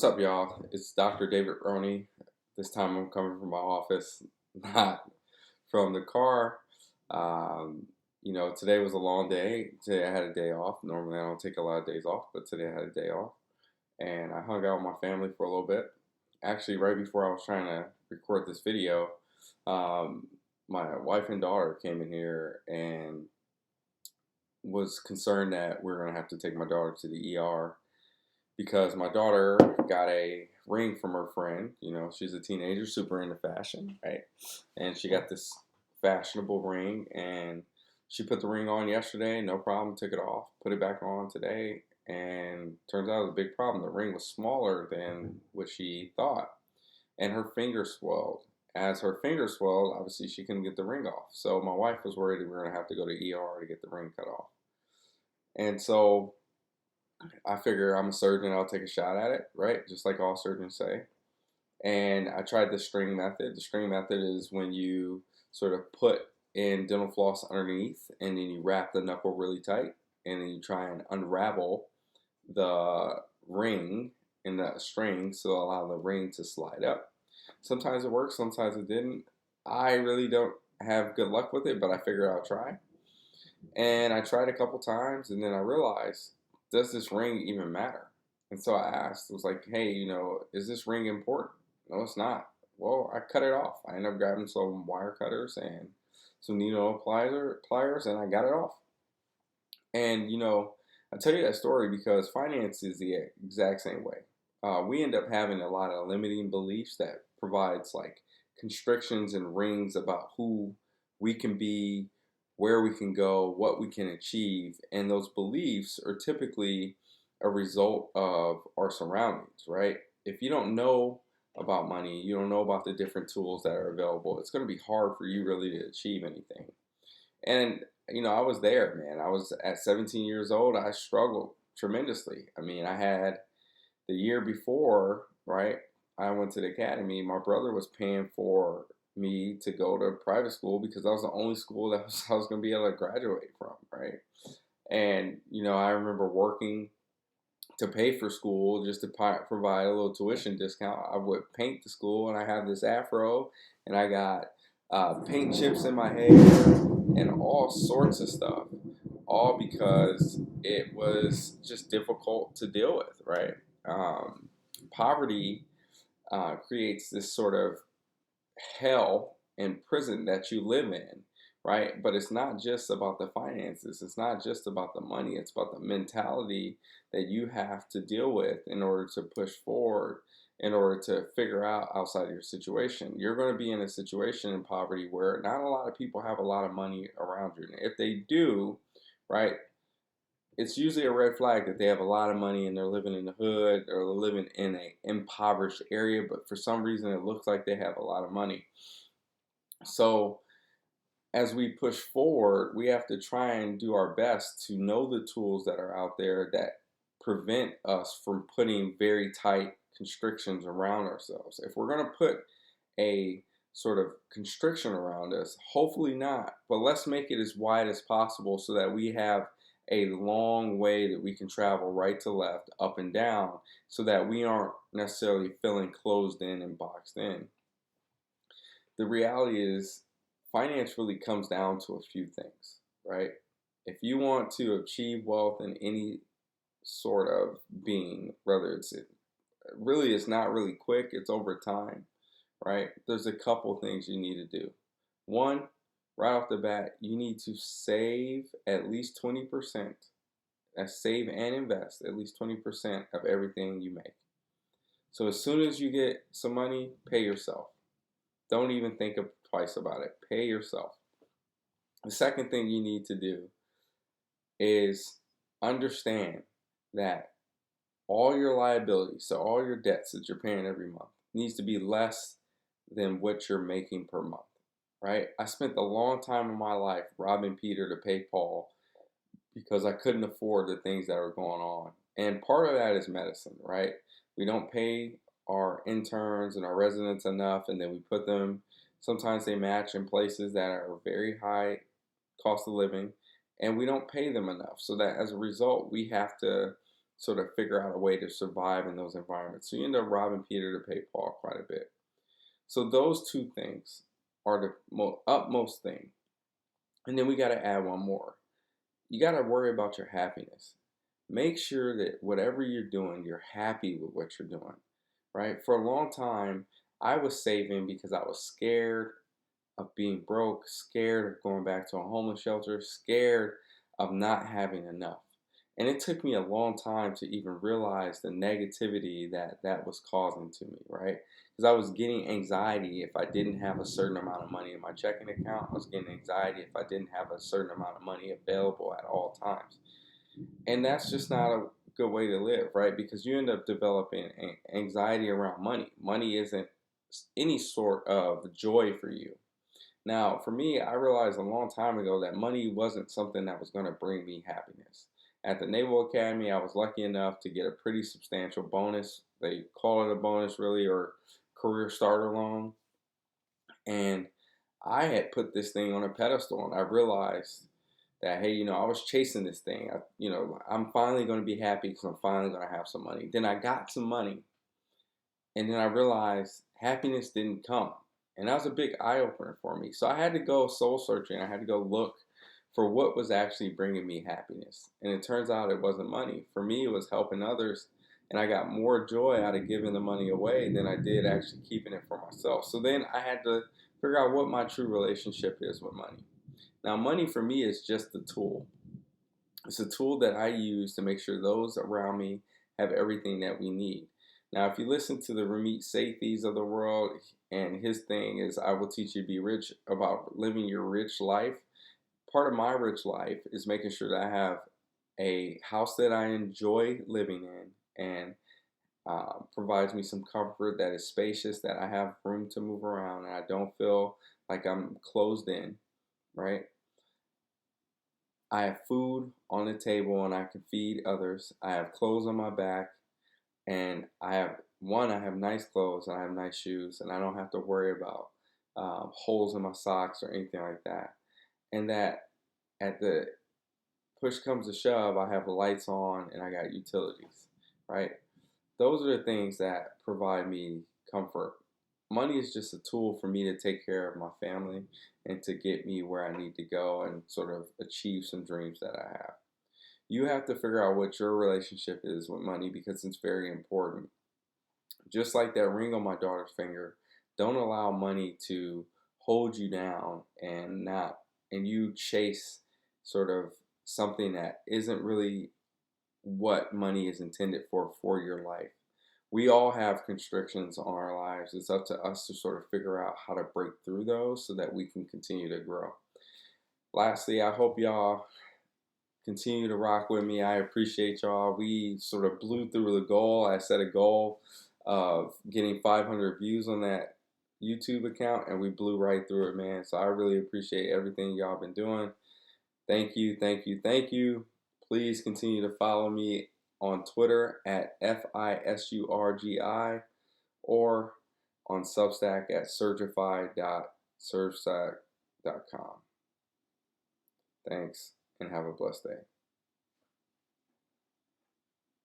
What's up, y'all? It's Dr. David Roney. This time I'm coming from my office, not from the car. Um, Today was a long day. Today I had a day off. Normally I don't take a lot of days off, but today I had a day off. And I hung out with my family for a little bit. Actually, right before I was trying to record this video, um, my wife and daughter came in here and was concerned that we are going to have to take my daughter to the ER because my daughter got a ring from her friend. She's a teenager, super into fashion, right? And she got this fashionable ring, and she put the ring on yesterday, no problem, took it off, put it back on today, and turns out it was a big problem. The ring was smaller than what she thought, and her finger swelled. As her finger swelled, obviously she couldn't get the ring off. So my wife was worried that we were going to have to go to ER to get the ring cut off. And so I figure I'm a surgeon, I'll take a shot at it, right? Just like all surgeons say. And I tried the string method. The string method is when you sort of put in dental floss underneath and then you wrap the knuckle really tight and then you try and unravel the ring in the string to allow the ring to slide up. Sometimes it works, sometimes it didn't. I really don't have good luck with it, but I figured I'll try. And I tried a couple times and then I realized, does this ring even matter? And so I asked, I was like, hey, is this ring important? No, it's not. Well, I cut it off. I ended up grabbing some wire cutters and some needle pliers, and I got it off. And, I tell you that story because finance is the exact same way. We end up having a lot of limiting beliefs that provides like constrictions and rings about who we can be, where we can go, what we can achieve. And those beliefs are typically a result of our surroundings, right? If you don't know about money, you don't know about the different tools that are available, it's going to be hard for you really to achieve anything. And, I was there, man. I was at 17 years old. I struggled tremendously. I mean, I had the year before, right? I went to the academy. My brother was paying for me to go to private school because that was the only school that I was going to be able to graduate from, right? And, I remember working to pay for school just to provide a little tuition discount. I would paint the school, and I have this afro, and I got paint chips in my hair and all sorts of stuff, all because it was just difficult to deal with, right? Poverty creates this sort of hell and prison that you live in, right? But it's not just about the finances, it's not just about the money, it's about the mentality that you have to deal with in order to push forward, in order to figure out outside of your situation. You're going to be in a situation in poverty where not a lot of people have a lot of money around you. And if they do, right, it's usually a red flag that they have a lot of money and they're living in the hood or living in an impoverished area, but for some reason it looks like they have a lot of money. So as we push forward, we have to try and do our best to know the tools that are out there that prevent us from putting very tight constrictions around ourselves. If we're going to put a sort of constriction around us, hopefully not, but let's make it as wide as possible so that we have a long way that we can travel right to left, up and down, so that we aren't necessarily feeling closed in and boxed in. The reality is, finance really comes down to a few things, right? If you want to achieve wealth in any sort of being, whether it's not really quick, it's over time, right? There's a couple things you need to do. One, right off the bat, you need to save at least 20%. That's save and invest at least 20% of everything you make. So as soon as you get some money, pay yourself. Don't even think twice about it. Pay yourself. The second thing you need to do is understand that all your liabilities, so all your debts that you're paying every month, needs to be less than what you're making per month, right? I spent a long time in my life robbing Peter to pay Paul because I couldn't afford the things that were going on. And part of that is medicine, right? We don't pay our interns and our residents enough, and then we put them, sometimes they match in places that are very high cost of living, and we don't pay them enough. So that as a result, we have to sort of figure out a way to survive in those environments. So you end up robbing Peter to pay Paul quite a bit. So those two things are the utmost thing. And then we got to add one more. You got to worry about your happiness. Make sure that whatever you're doing, you're happy with what you're doing, right? For a long time, I was saving because I was scared of being broke, scared of going back to a homeless shelter, scared of not having enough. And it took me a long time to even realize the negativity that that was causing to me, right? Because I was getting anxiety if I didn't have a certain amount of money in my checking account. I was getting anxiety if I didn't have a certain amount of money available at all times. And that's just not a good way to live, right? Because you end up developing anxiety around money. Money isn't any sort of joy for you. Now, for me, I realized a long time ago that money wasn't something that was going to bring me happiness. At the Naval Academy, I was lucky enough to get a pretty substantial bonus. They call it a bonus, really, or career starter loan. And I had put this thing on a pedestal, and I realized that, hey, I was chasing this thing. I'm finally going to be happy because I'm finally going to have some money. Then I got some money, and then I realized happiness didn't come. And that was a big eye opener for me. So I had to go soul searching. I had to go look for what was actually bringing me happiness. And it turns out it wasn't money. For me, it was helping others. And I got more joy out of giving the money away than I did actually keeping it for myself. So then I had to figure out what my true relationship is with money. Now, money for me is just a tool. It's a tool that I use to make sure those around me have everything that we need. Now, if you listen to the Ramit Sethis of the world, and his thing is, I will teach you to be rich, about living your rich life. Part of my rich life is making sure that I have a house that I enjoy living in and provides me some comfort, that is spacious, that I have room to move around, and I don't feel like I'm closed in, right? I have food on the table and I can feed others. I have clothes on my back, and I have nice clothes and I have nice shoes, and I don't have to worry about holes in my socks or anything like that. And that at the push comes to shove, I have the lights on and I got utilities, right? Those are the things that provide me comfort. Money is just a tool for me to take care of my family and to get me where I need to go and sort of achieve some dreams that I have. You have to figure out what your relationship is with money because it's very important. Just like that ring on my daughter's finger, don't allow money to hold you down and you chase sort of something that isn't really what money is intended for your life. We all have constrictions on our lives. It's up to us to sort of figure out how to break through those so that we can continue to grow. Lastly, I hope y'all continue to rock with me. I appreciate y'all. We sort of blew through the goal. I set a goal of getting 500 views on that YouTube account, and we blew right through it, man. So I really appreciate everything y'all been doing. Thank you, thank you, thank you. Please continue to follow me on Twitter at FISURGI or on Substack at surgify.surgstack.com. Thanks and have a blessed day.